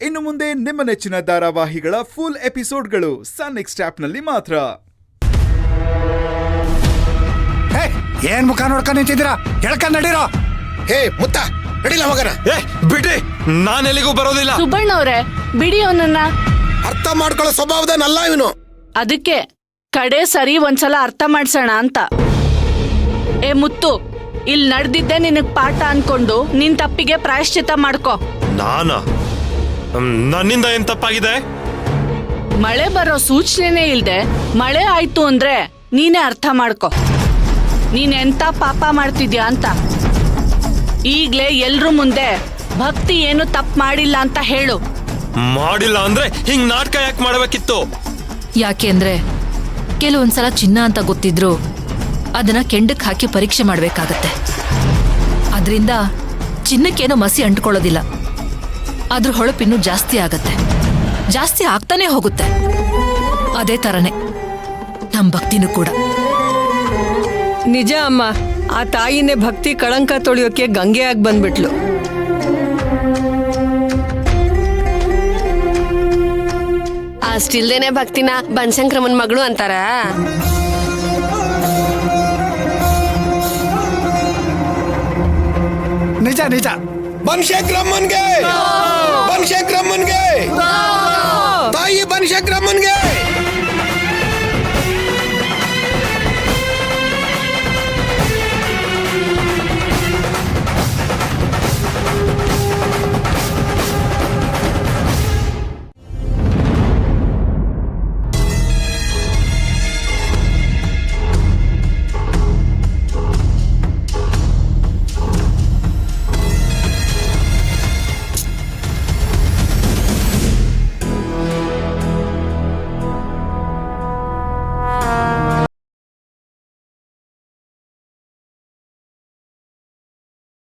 ಇನ್ನು ಮುಂದೆ ನಿಮ್ಮ ನೆಚ್ಚಿನ ಧಾರಾವಾಹಿಗಳ ಫುಲ್ ಎಪಿಸೋಡ್ಗಳು ಸನ್ ನೆಕ್ಸ್ಟ್ ಆಪ್ನಲ್ಲಿ ಮಾತ್ರ. ಏನ್ ಮುಖ ನೋಡ್ಕೊಂಡು ನಿಂತಿದ್ದೀರಾ? ಹೇಳ್ಕೊಂಡ್ ನಡೀರೋ. ಹೇ ಮುತ್ತ ನಡಿಲ್ಲ ಮಗನ. ಬಿಡ್ರಿ, ನಾನೆಲ್ಲಿಗೂ ಬರೋದಿಲ್ಲ. ಸುಬ್ಬಣ್ಣ ಅವ್ರೆ, ಬಿಡಿ ಅವನನ್ನ. ಅರ್ಥ ಮಾಡ್ಕೊಳ್ಳೋ ಸ್ವಭಾವದನಲ್ಲ ಇವನು. ಅದಕ್ಕೆ ಕಡೆ ಸರಿ ಒಂದ್ಸಲ ಅರ್ಥ ಮಾಡ್ಸೋಣ ಅಂತ. ಏ ಮುತ್ತು, ಇಲ್ಲಿ ನಡೆದಿದ್ದೆ ನಿನಗ್ ಪಾಠ ಅನ್ಕೊಂಡು ನಿನ್ ತಪ್ಪಿಗೆ ಪ್ರಾಯಶ್ಚಿತ್ತ ಮಾಡ್ಕೊ. ನನ್ನಿಂದ ಏನ್ ತಪ್ಪಾಗಿದೆ? ಮಳೆ ಬರೋ ಸೂಚನೆ ಇಲ್ದೆ ಮಳೆ ಆಯ್ತು ಅಂದ್ರೆ ನೀನೇ ಅರ್ಥ ಮಾಡ್ಕೊ. ನೀನ್ ಎಂತ ಪಾಪ ಮಾಡ್ತಿದ್ಯಾ ಅಂತ. ಈಗ್ಲೇ ಎಲ್ರೂ ಮುಂದೆ ಭಕ್ತಿ ಏನು ತಪ್ಪು ಮಾಡಿಲ್ಲ ಅಂತ ಹೇಳು. ಮಾಡಿಲ್ಲ ಅಂದ್ರೆ ಹಿಂಗ್ ನಾಟಕ ಯಾಕೆ ಮಾಡ್ಬೇಕಿತ್ತು? ಯಾಕೆಂದ್ರೆ ಕೆಲವೊಂದ್ಸಲ ಚಿನ್ನ ಅಂತ ಗೊತ್ತಿದ್ರು ಅದನ್ನ ಕೆಂಡಕ್ ಹಾಕಿ ಪರೀಕ್ಷೆ ಮಾಡ್ಬೇಕಾಗತ್ತೆ. ಅದರಿಂದ ಚಿನ್ನಕ್ಕೇನೋ ಮಸಿ ಅಂಟ್ಕೊಳ್ಳೋದಿಲ್ಲ, ಅದ್ರ ಹೊಳಪಿನ್ನು ಜಾಸ್ತಿ ಆಗತ್ತೆ, ಜಾಸ್ತಿ ಆಗ್ತಾನೆ ಹೋಗುತ್ತೆ. ಅದೇ ತರನೇ ನಮ್ ಭಕ್ತಿನೂ ಕೂಡ. ನಿಜ ಅಮ್ಮ, ಆ ತಾಯಿನೇ ಭಕ್ತಿ ಕಳಂಕ ತೊಳೆಯೋಕೆ ಗಂಗೆ ಆಗಿ ಬಂದ್ಬಿಟ್ಲು. ಅಷ್ಟಿಲ್ದೇನೆ ಭಕ್ತಿನ ಬನಶಂಕರಮ್ಮನ್ ಮಗಳು ಅಂತಾರ. ನಿಜ ನಿಜ. ಬನಶಂಕರಮ್ಮನ್ಗೆ